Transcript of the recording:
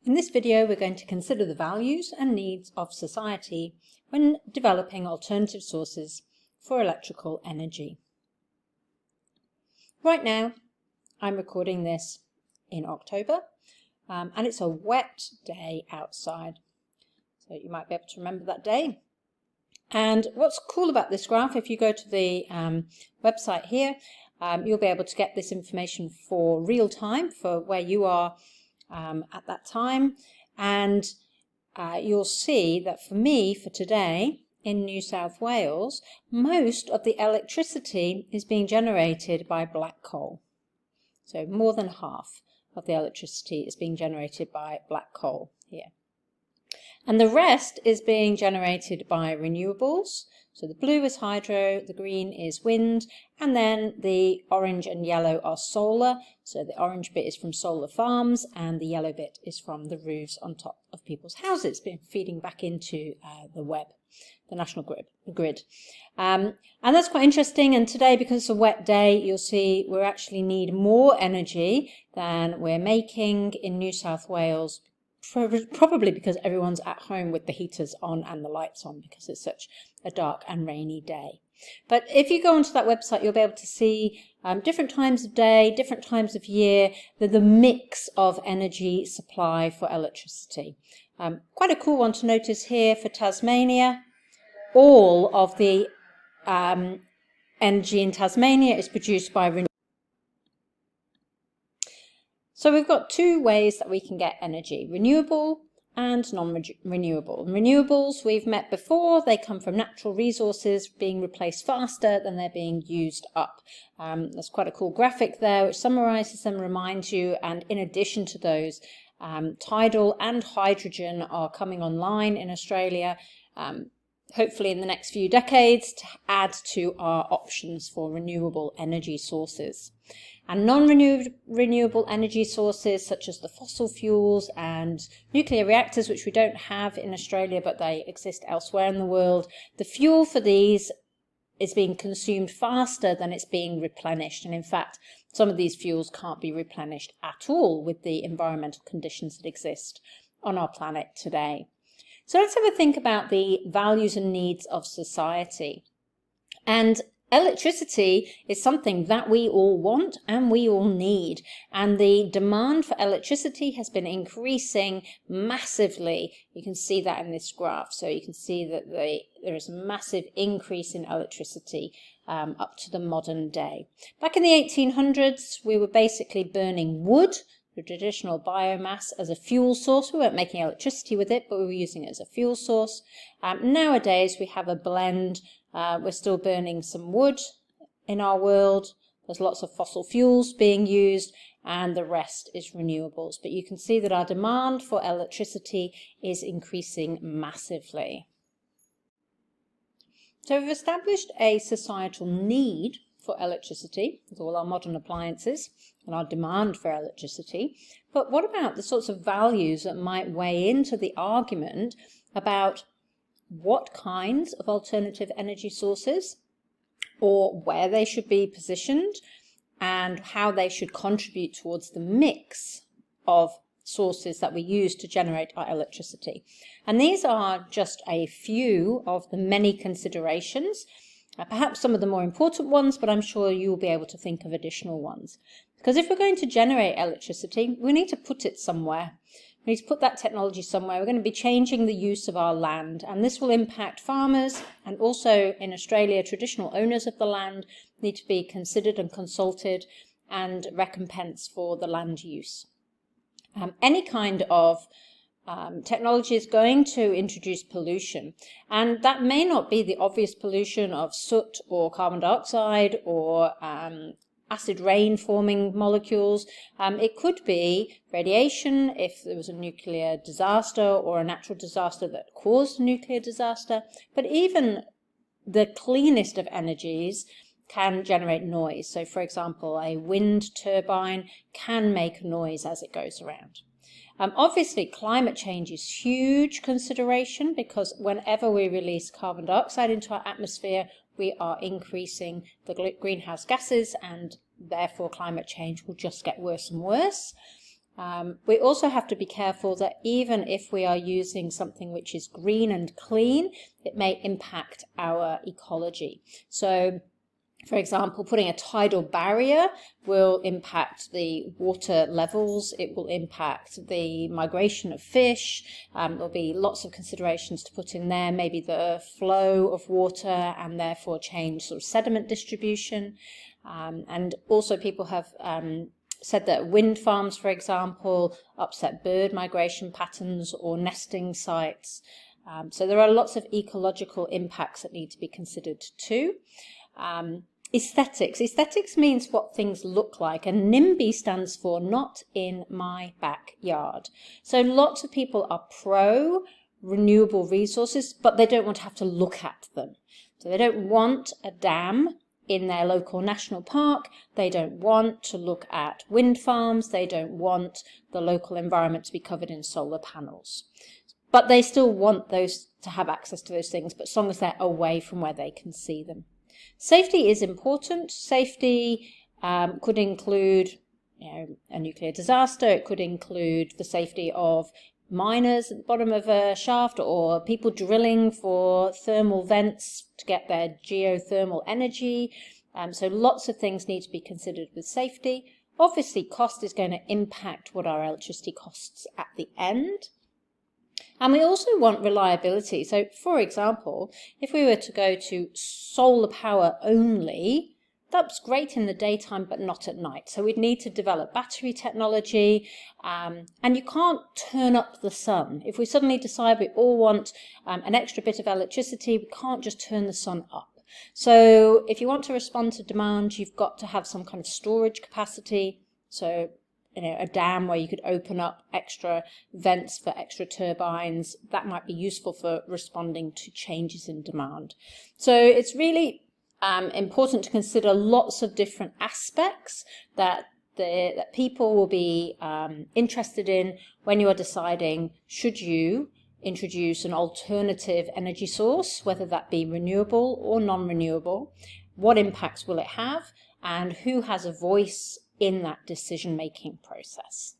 In this video, we're going to consider the values and needs of society when developing alternative sources for electrical energy. Right now, I'm recording this in October, and it's a wet day outside. So you might be able to remember that day. And what's cool about this graph, if you go to the website here, you'll be able to get this information for real time for where you are at that time, and you'll see that for me, for today, in New South Wales, most of the electricity is being generated by black coal. So more than half of the electricity is being generated by black coal here. And the rest is being generated by renewables. So the blue is hydro, the green is wind, and then the orange and yellow are solar. So the orange bit is from solar farms, and the yellow bit is from the roofs on top of people's houses, been feeding back into the web, the national grid. And that's quite interesting. And today, because it's a wet day, you'll see we actually need more energy than we're making in New South Wales, probably because everyone's at home with the heaters on and the lights on because it's such a dark and rainy day. But if you go onto that website, you'll be able to see different times of day, different times of year, the mix of energy supply for electricity. Quite a cool one to notice here for Tasmania. All of the energy in Tasmania is produced by renewables. So we've got two ways that we can get energy, renewable and non-renewable. Renewables we've met before, they come from natural resources being replaced faster than they're being used up. There's quite a cool graphic there which summarises them, reminds you, and in addition to those, tidal and hydrogen are coming online in Australia, hopefully in the next few decades, to add to our options for renewable energy sources. And non-renewable energy sources such as the fossil fuels and nuclear reactors, which we don't have in Australia but they exist elsewhere in the world, the fuel for these is being consumed faster than it's being replenished. And in fact, some of these fuels can't be replenished at all with the environmental conditions that exist on our planet today. So let's have a think about the values and needs of society. And electricity is something that we all want and we all need, and the demand for electricity has been increasing massively. You can see that in this graph. So you can see that there is a massive increase in electricity up to the modern day. Back in the 1800s, we were basically burning wood, the traditional biomass, as a fuel source. We weren't making electricity with it, but we were using it as a fuel source. Nowadays, we have a blend. We're still burning some wood in our world. There's lots of fossil fuels being used, and the rest is renewables. But you can see that our demand for electricity is increasing massively. So we've established a societal need for electricity with all our modern appliances and our demand for electricity. But what about the sorts of values that might weigh into the argument about what kinds of alternative energy sources or where they should be positioned and how they should contribute towards the mix of sources that we use to generate our electricity? And these are just a few of the many considerations, perhaps some of the more important ones, but I'm sure you will be able to think of additional ones. Because if we're going to generate electricity, we need to put it somewhere. We need to put that technology somewhere. We're going to be changing the use of our land, and this will impact farmers, and also in Australia, traditional owners of the land need to be considered and consulted and recompensed for the land use. Any kind of technology is going to introduce pollution, and that may not be the obvious pollution of soot or carbon dioxide or acid rain forming molecules. It could be radiation if there was a nuclear disaster or a natural disaster that caused a nuclear disaster. But even the cleanest of energies can generate noise. So for example, a wind turbine can make noise as it goes around. Obviously, climate change is a huge consideration because whenever we release carbon dioxide into our atmosphere, we are increasing the greenhouse gases, and therefore climate change will just get worse and worse. We also have to be careful that even if we are using something which is green and clean, it may impact our ecology. So, for example, putting a tidal barrier will impact the water levels, it will impact the migration of fish, there'll be lots of considerations to put in there, maybe the flow of water and therefore change sort of sediment distribution. And also people have said that wind farms, for example, upset bird migration patterns or nesting sites. So there are lots of ecological impacts that need to be considered too. Aesthetics. Aesthetics means what things look like, and NIMBY stands for not in my backyard. So lots of people are pro renewable resources, but they don't want to have to look at them. So they don't want a dam in their local national park, they don't want to look at wind farms, they don't want the local environment to be covered in solar panels. But they still want those to have access to those things, but as long as they're away from where they can see them. Safety is important. Safety could include a nuclear disaster, it could include the safety of miners at the bottom of a shaft or people drilling for thermal vents to get their geothermal energy. So lots of things need to be considered with safety. Obviously, cost is going to impact what our electricity costs at the end. And we also want reliability. So, for example, if we were to go to solar power only, that's great in the daytime, but not at night. So we'd need to develop battery technology, and you can't turn up the sun. If we suddenly decide we all want an extra bit of electricity, we can't just turn the sun up. So if you want to respond to demand, you've got to have some kind of storage capacity. So a dam where you could open up extra vents for extra turbines, that might be useful for responding to changes in demand. So it's really important to consider lots of different aspects that people will be interested in when you are deciding, should you introduce an alternative energy source, whether that be renewable or non-renewable, what impacts will it have, and who has a voice in that decision-making process.